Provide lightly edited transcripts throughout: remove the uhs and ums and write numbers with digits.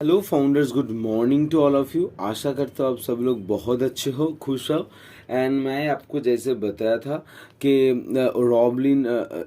Hello founders, good morning to all of you. आशा करता हूँ आप सब लोग बहुत अच्छे हो, खुश हो। एंड मैं आपको जैसे बताया था कि रॉबलिन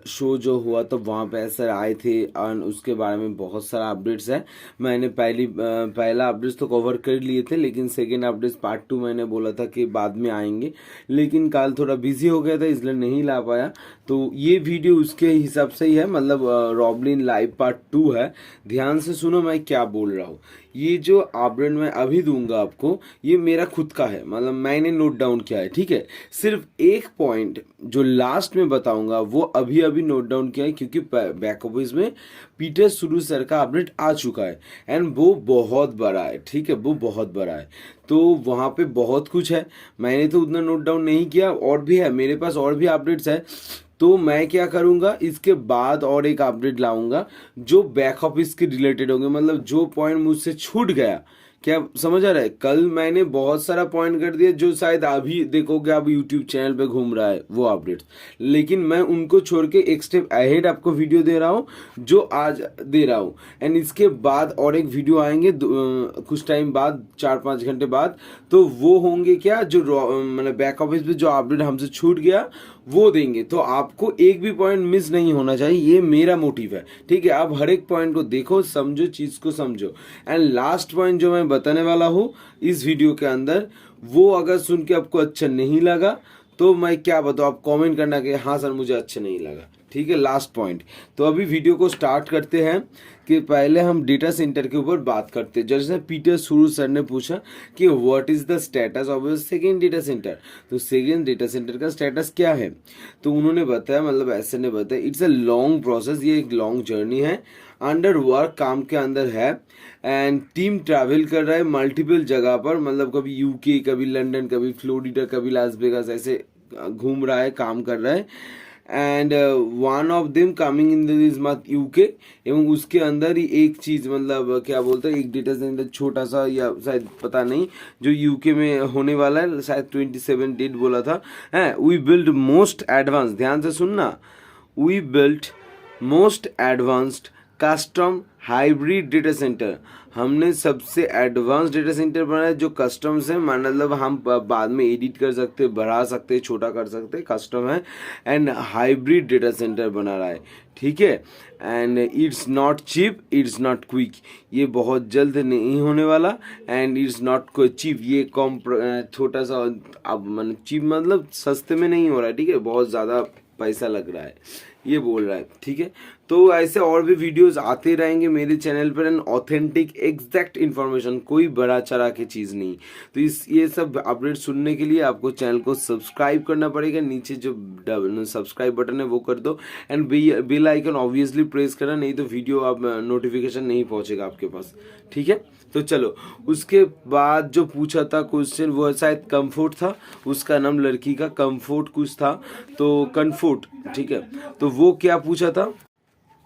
शो जो हुआ तो वहाँ पे सर आए थे और उसके बारे में बहुत सारा अपडेट्स है। मैंने पहला अपडेट्स तो कवर कर लिए थे, लेकिन सेकेंड अपडेट्स पार्ट 2 मैंने बोला था कि बाद में आएंगे, लेकिन कल थोड़ा बिजी हो गया था इसलिए नहीं ला पाया। तो ये वीडियो उसके हिसाब से ही है, मतलब रॉबलिन लाइव पार्ट 2 है। ध्यान से सुनो मैं क्या बोल रहा हूँ। ये जो अपडेट मैं अभी दूंगा आपको, ये मेरा खुद का है, मतलब मैंने नोट डाउन किया है, ठीक है। सिर्फ एक पॉइंट जो लास्ट में बताऊंगा वो अभी अभी नोट डाउन किया है, क्योंकि बैक ऑफिस में पीटर सुरू सर का अपडेट आ चुका है एंड वो बहुत बड़ा है, ठीक है, वो बहुत बड़ा है। तो वहाँ पे बहुत कुछ है, मैंने तो उतना नोट डाउन नहीं किया, और भी है मेरे पास, और भी अपडेट्स है। तो मैं क्या करूंगा, इसके बाद और एक अपडेट लाऊंगा जो बैक ऑफिस के रिलेटेड होंगे, मतलब जो पॉइंट मुझसे छूट गया। क्या समझ आ रहा है? कल मैंने बहुत सारा पॉइंट कर दिया जो शायद अभी देखोगे, आप यूट्यूब चैनल पे घूम रहा है वो अपडेट्स, लेकिन मैं उनको छोड़ के एक स्टेप अहेड आपको वीडियो दे रहा हूँ, जो आज दे रहा हूँ। एंड इसके बाद और एक वीडियो आएंगे कुछ टाइम बाद, 4-5 घंटे बाद। तो वो होंगे क्या, जो मतलब बैक ऑफिस पे जो अपडेट हमसे छूट गया वो देंगे। तो आपको एक भी पॉइंट मिस नहीं होना चाहिए, ये मेरा मोटिव है, ठीक है। आप हर एक पॉइंट को देखो, समझो, चीज को समझो। एंड लास्ट पॉइंट जो मैं बताने वाला हूँ इस वीडियो के अंदर, वो अगर सुन के आपको अच्छा नहीं लगा तो मैं क्या बताऊँ, आप कमेंट करना कि हाँ सर मुझे अच्छा नहीं लगा, ठीक है। Last point. तो अभी वीडियो को स्टार्ट करते हैं कि पहले हम डेटा सेंटर के ऊपर बात करते हैं। जैसे पीटर सुरू सर ने पूछा कि what is the status of second data centre, तो सेकेंड डेटा सेंटर का स्टेटस क्या है। तो उन्होंने बताया, मतलब ऐसे ने बताया, इट्स अ लॉन्ग प्रोसेस, ये एक लॉन्ग जर्नी है, अंडर वर्क, काम के अंदर है। एंड टीम ट्रैवल कर रहा है मल्टीपल जगह पर, मतलब कभी यूके, कभी लंदन, कभी फ्लोरिडा, कभी लास वेगास, ऐसे घूम रहा है, काम कर रहा है। And one of them coming in this month UK, एवं उसके अंदर ही एक चीज, मतलब क्या बोलते हैं, एक डेटा सेंटर छोटा सा, या शायद पता नहीं, जो यूके में होने वाला है, शायद 27 डेट बोला था। है, वी बिल्ड मोस्ट एडवांस, ध्यान से सुनना, we built most advanced custom hybrid data center, हमने सबसे एडवांस डेटा सेंटर बनाया जो कस्टम से, मतलब हम बाद में एडिट कर सकते, बढ़ा सकते, छोटा कर सकते, कस्टम है। एंड हाइब्रिड डेटा सेंटर बना रहा है, ठीक है। And it's not cheap, it's not quick, ये बहुत जल्द नहीं होने वाला। एंड इट्स नॉट चीप, ये कम छोटा सा, अब मतलब चीप मतलब सस्ते में नहीं हो रहा है, ठीक है, बहुत ज़्यादा पैसा लग रहा है, ये बोल रहा है, ठीक है। तो ऐसे और भी वीडियोस आते रहेंगे मेरे चैनल पर, एंड ऑथेंटिक एग्जैक्ट इन्फॉर्मेशन, कोई बड़ा चढ़ा के चीज़ नहीं। तो ये सब अपडेट सुनने के लिए आपको चैनल को सब्सक्राइब करना पड़ेगा, नीचे जो सब्सक्राइब बटन है वो कर दो। And bell icon obviously press करना, नहीं तो वीडियो आप नोटिफिकेशन नहीं पहुंचेगा आपके पास, ठीक है। तो चलो, उसके बाद जो पूछा था क्वेश्चन, वो शायद कंफर्ट था, उसका नाम लड़की का कंफर्ट कुछ था, तो कंफर्ट, ठीक है। तो वो क्या पूछा था,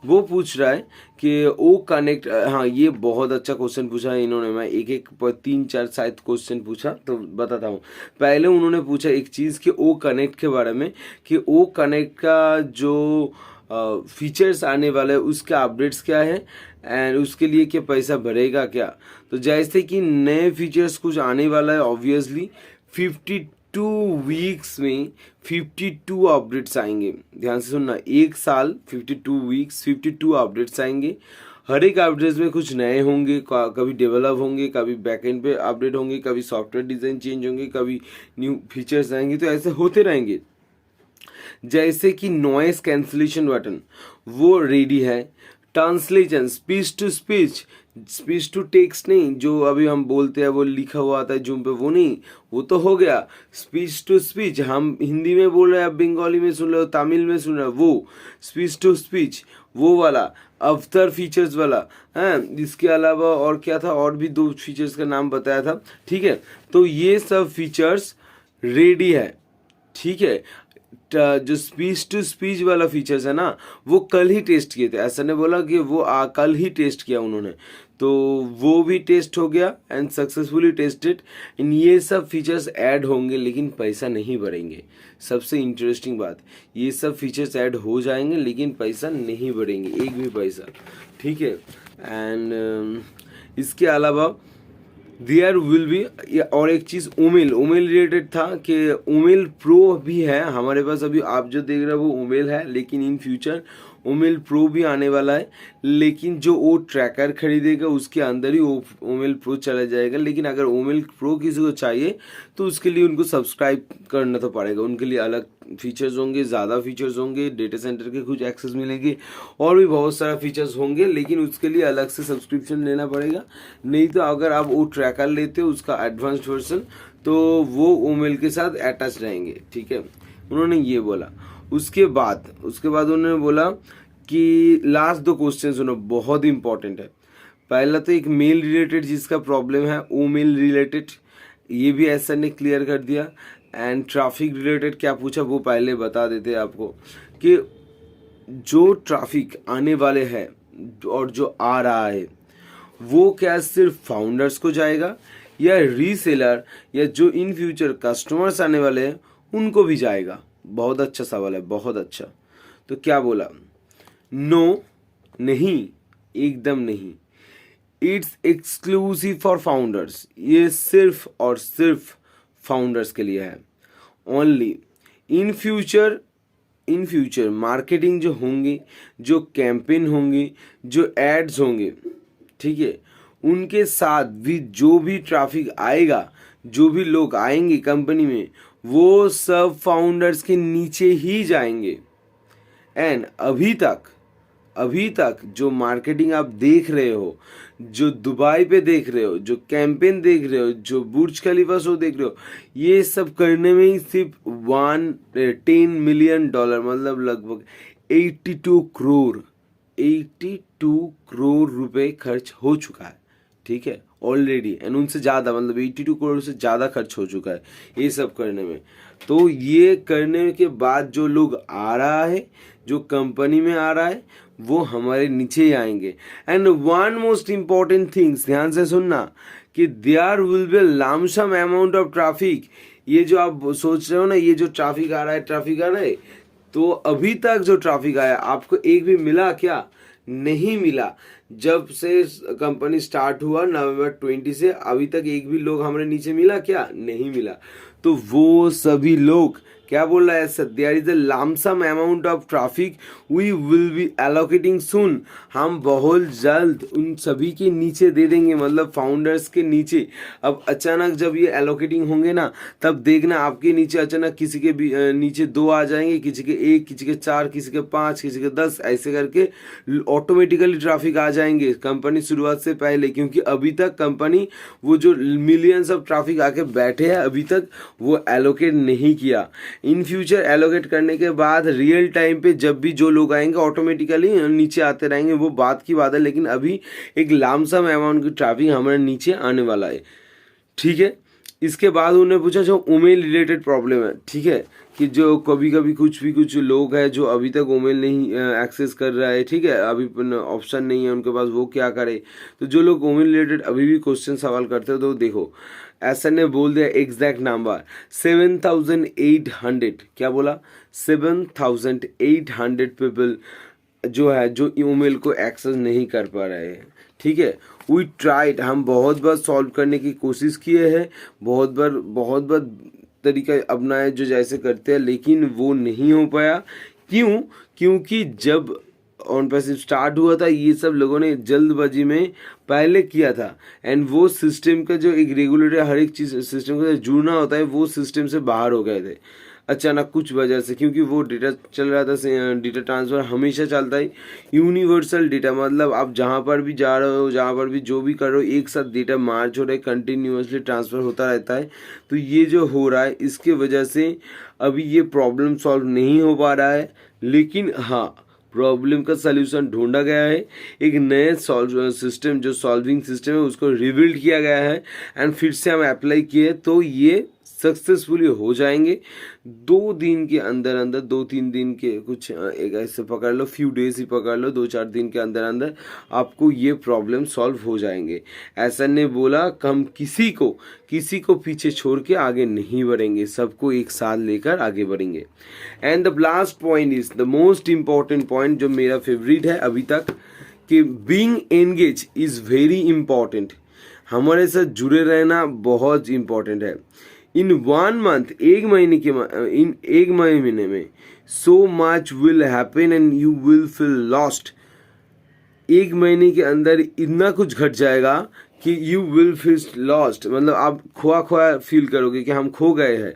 वो पूछ रहा है कि ओ कनेक्ट, हाँ ये बहुत अच्छा क्वेश्चन पूछा है इन्होंने। मैं एक एक पर 3-4 शायद क्वेश्चन पूछा, तो बताता हूँ। पहले उन्होंने पूछा एक चीज़ कि ओ कनेक्ट के बारे में, कि ओ कनेक्ट का जो फीचर्स आने वाला है उसका अपडेट्स क्या है, एंड उसके लिए क्या पैसा भरेगा क्या। तो जैसे कि नए फीचर्स कुछ आने वाला है, ऑब्वियसली 52 वीक्स में 52 अपडेट्स आएंगे। ध्यान से सुनना, एक साल 52 वीक्स 52 अपडेट्स आएंगे। हर एक अपडेट्स में कुछ नए होंगे, कभी डेवलप होंगे, कभी बैकएंड पे अपडेट होंगे, कभी सॉफ्टवेयर डिज़ाइन चेंज होंगे, कभी न्यू फीचर्स आएंगे, तो ऐसे होते रहेंगे। जैसे कि नॉइस कैंसलेशन बटन वो रेडी है, translation speech to speech, speech to text नहीं, जो अभी हम बोलते हैं वो लिखा हुआ आता है जूम पे, वो नहीं, वो तो हो गया। स्पीच टू स्पीच, हम हिंदी में बोल रहे हैं, आप बंगाली में सुन रहे हो, तमिल में सुन रहे हो, वो स्पीच टू स्पीच वो वाला, अवतर फीचर्स वाला है। इसके अलावा और क्या था, और भी 2 फीचर्स का नाम बताया था, ठीक है। तो ये सब फीचर्स रेडी है, ठीक है। जो स्पीच टू स्पीच वाला फीचर्स है ना, वो कल ही टेस्ट किए थे, ऐसा नहीं बोला कि वो कल ही टेस्ट किया उन्होंने, तो वो भी टेस्ट हो गया एंड सक्सेसफुली टेस्टेड। इन ये सब फीचर्स ऐड होंगे, लेकिन पैसा नहीं बढ़ेंगे। सबसे इंटरेस्टिंग बात, ये सब फीचर्स ऐड हो जाएंगे लेकिन पैसा नहीं बढ़ेंगे, एक भी पैसा, ठीक है। एंड इसके अलावा देयर विल बी, और एक चीज़ उमेल रिलेटेड था कि उमेल प्रो भी है हमारे पास। अभी आप जो देख रहे हो वो उमेल है, लेकिन इन फ्यूचर उमेल प्रो भी आने वाला है। लेकिन जो वो ट्रैकर खरीदेगा उसके अंदर ही वो उमेल प्रो चला जाएगा। लेकिन अगर उमेल प्रो किसी को चाहिए तो उसके लिए उनको सब्सक्राइब करना तो पड़ेगा। उनके लिए अलग फीचर्स होंगे, ज़्यादा फीचर्स होंगे, डेटा सेंटर के कुछ एक्सेस मिलेंगे और भी बहुत सारा फीचर्स होंगे, लेकिन उसके लिए अलग से सब्सक्रिप्शन लेना पड़ेगा। नहीं तो अगर आप वो ट्रैकर लेते हो उसका एडवांस्ड वर्जन तो वो ईमेल के साथ अटैच रहेंगे, ठीक है। उन्होंने ये बोला। उसके बाद उन्होंने बोला कि लास्ट 2 क्वेश्चन सुनो, बहुत इंपॉर्टेंट है। पहला तो एक मेल रिलेटेड जिसका प्रॉब्लम है, वो मेल रिलेटेड ये भी एसआर ने क्लियर कर दिया। एंड ट्रैफिक रिलेटेड क्या पूछा वो पहले बता देते आपको कि जो ट्रैफिक आने वाले हैं और जो आ रहा है वो क्या सिर्फ फाउंडर्स को जाएगा या रीसेलर या जो इन फ्यूचर कस्टमर्स आने वाले हैं उनको भी जाएगा। बहुत अच्छा सवाल है, बहुत अच्छा। तो क्या बोला? नो, नहीं, एकदम नहीं। इट्स एक्सक्लूसिव फॉर फाउंडर्स, ये सिर्फ और सिर्फ फाउंडर्स के लिए है ओनली। इन फ्यूचर मार्केटिंग जो होंगी, जो कैंपेन होंगी, जो एड्स होंगे, ठीक है, उनके साथ भी जो भी ट्रैफिक आएगा, जो भी लोग आएंगे कंपनी में, वो सब फाउंडर्स के नीचे ही जाएंगे। एंड अभी तक जो मार्केटिंग आप देख रहे हो, जो दुबई पे देख रहे हो, जो कैंपेन देख रहे हो, जो बुर्ज खलीफा शो देख रहे हो, ये सब करने में ही सिर्फ $10 मिलियन मतलब लगभग 82 करोड़ रुपए खर्च हो चुका है, ठीक है, ऑलरेडी। एंड उनसे ज़्यादा मतलब 82 करोड़ से ज़्यादा खर्च हो चुका है ये सब करने में। तो ये करने के बाद जो लोग आ रहा है, जो कंपनी में आ रहा है, वो हमारे नीचे ही आएंगे। And one most important things, ध्यान से सुनना, कि there will be lump sum amount of traffic. ये जो आप सोच रहे हो ना, ये जो ट्रैफिक आ रहा है, तो अभी तक जो ट्रैफिक आया आपको एक भी मिला क्या? नहीं मिला। जब से कंपनी स्टार्ट हुआ नवंबर 20 से अभी तक एक भी लोग हमारे नीचे मिला क्या? नहीं मिला। तो वो सभी लोग क्या बोल रहा है sir? There is a lump sum amount of traffic we will be allocating soon. हम बहुत जल्द उन सभी के नीचे दे देंगे, मतलब फाउंडर्स के नीचे। अब अचानक जब ये एलोकेटिंग होंगे ना, तब देखना आपके नीचे अचानक किसी के भी नीचे 2 आ जाएंगे, किसी के 1, किसी के 4, किसी के 5, किसी के 10, ऐसे करके ऑटोमेटिकली ट्रैफिक आ जाएंगे कंपनी शुरुआत से पहले। क्योंकि अभी तक कंपनी वो जो मिलियंस ऑफ ट्रैफिक आके बैठे हैं अभी तक वो एलोकेट नहीं किया। इन फ्यूचर एलोकेट करने के बाद रियल टाइम पे जब भी जो लोग आएंगे ऑटोमेटिकली नीचे आते रहेंगे, वो बात की बात है। लेकिन अभी एक लमसम अमाउंट की ट्रैफिक हमारे नीचे आने वाला है, ठीक है। इसके बाद उन्होंने पूछा जो ईमेल रिलेटेड प्रॉब्लम है, ठीक है, कि जो कभी कभी कुछ लोग हैं जो अभी तक ईमेल नहीं एक्सेस कर रहा है, ठीक है, अभी ऑप्शन नहीं है उनके पास, वो क्या करे? तो जो लोग ईमेल रिलेटेड अभी भी क्वेश्चन सवाल करते हो, तो देखो ऐसा ने बोल दिया एग्जैक्ट नंबर 7,800। क्या बोला? 7,800 पीपल जो है जो ईमेल को एक्सेस नहीं कर पा रहे हैं, ठीक है। वी ट्राइड, हम बहुत बार सॉल्व करने की कोशिश किए हैं, बहुत बार तरीका अपनाए जो जैसे करते हैं, लेकिन वो नहीं हो पाया। क्यों? क्योंकि जब ऑन पैसिव स्टार्ट हुआ था ये सब लोगों ने जल्दबाजी में पहले किया था। एंड वो सिस्टम का जो एक रेगुलेटर हर एक चीज़ सिस्टम के साथ जुड़ना होता है, वो सिस्टम से बाहर हो गए थे अचानक कुछ वजह से। क्योंकि वो डेटा चल रहा था, डेटा ट्रांसफ़र हमेशा चलता है, यूनिवर्सल डेटा, मतलब आप जहाँ पर भी जा रहे हो, जहाँ पर भी जो भी कर रहे हो, एक साथ डेटा मार्च हो रहा है, कंटिन्यूसली ट्रांसफ़र होता रहता है। तो ये जो हो रहा है इसके वजह से अभी ये प्रॉब्लम सॉल्व नहीं हो पा रहा है। लेकिन हाँ, प्रॉब्लम का सल्यूशन ढूंढा गया है। एक नए सिस्टम जो सॉल्विंग सिस्टम है उसको रिबिल्ड किया गया है एंड फिर से हम अप्लाई किए, तो ये सक्सेसफुली हो जाएंगे 2 दिन के अंदर अंदर, 2-3 दिन के कुछ एक ऐसे पकड़ लो, फ्यू डेज ही पकड़ लो, 2-4 दिन के अंदर अंदर आपको ये प्रॉब्लम सॉल्व हो जाएंगे। ऐसा ने बोला हम किसी को पीछे छोड़ के आगे नहीं बढ़ेंगे, सबको एक साथ लेकर आगे बढ़ेंगे। And the last point is the most important point जो मेरा फेवरेट है अभी तक, कि being engage is very important, हमारे साथ जुड़े रहना बहुत इम्पॉर्टेंट है। इन 1 मंथ, एक महीने में so much will happen and you will feel lost. एक महीने के अंदर इतना कुछ घट जाएगा कि यू विल फील लॉस्ट, मतलब आप खोआ खोआ फील करोगे कि हम खो गए हैं।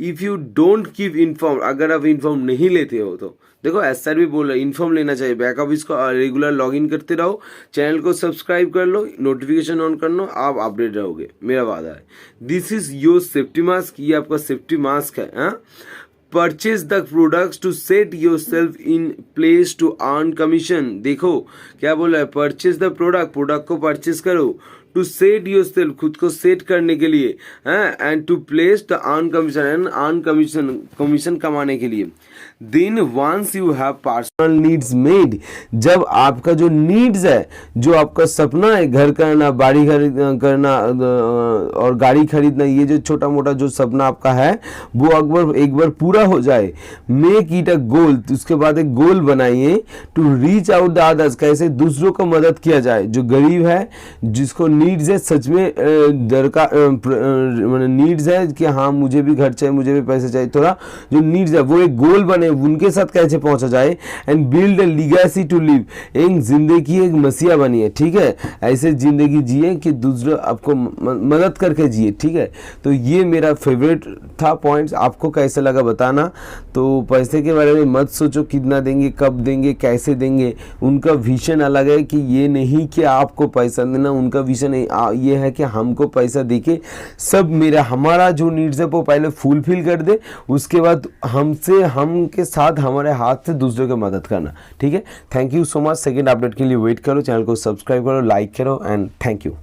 If you don't keep inform, अगर आप इन्फॉर्म नहीं लेते हो तो देखो एसआर भी बोल रहा है इन्फॉर्म लेना चाहिए। बैक ऑफिस को रेगुलर लॉगिन करते रहो, चैनल को सब्सक्राइब कर लो, नोटिफिकेशन ऑन कर लो, आप अपडेट रहोगे, मेरा वादा है। This is your safety mask, ये आपका सेफ्टी मास्क है। हाँ, purchase the products to set yourself in place to earn commission. देखो क्या बोला है, परचेज द प्रोडक्ट को परचेज करो, टू सेट योर सेल्फ, खुद को सेट करने के लिए, and to place the earn commission, and earn commission कमाने के लिए। Then once you have personal needs made, जब आपका जो नीड्स है, जो आपका सपना है, घर करना, बाड़ी करना और गाड़ी खरीदना, ये जो छोटा मोटा जो सपना आपका है वो एक बार पूरा हो जाए, मेक इट अ गोल, उसके बाद एक गोल बनाइए। To reach out the others, कैसे दूसरों को मदद किया जाए, जो गरीब है, जिसको नीड्स है, सच में दरकार नीड्स है कि हाँ मुझे भी घर चाहिए, मुझे भी पैसे चाहिए, थोड़ा जो नीड्स है वो एक गोल बने, उनके साथ कैसे पहुंचा जाए। And build a legacy to live, एक जिंदगी एक मसीहा बनिए, ठीक है, ऐसे जिंदगी जिए कि दूसरे आपको मदद करके जिए, ठीक है। तो ये मेरा फेवरेट था पॉइंट्स, आपको कैसे लगा बताना। तो पैसे के बारे में मत सोचो कितना देंगे, कब देंगे, कैसे देंगे, उनका विजन अलग है कि ये नहीं कि आपको पैसा देना, उनका विजन ये है कि हमको पैसा देके सब हमारा जो नीड्स है वो पहले फुलफिल कर दे, उसके बाद हम के साथ हमारे हाथ से दूसरों की मदद करना, ठीक है। Thank you so much. Second update के लिए वेट करो, चैनल को सब्सक्राइब करो, लाइक करो एंड थैंक यू।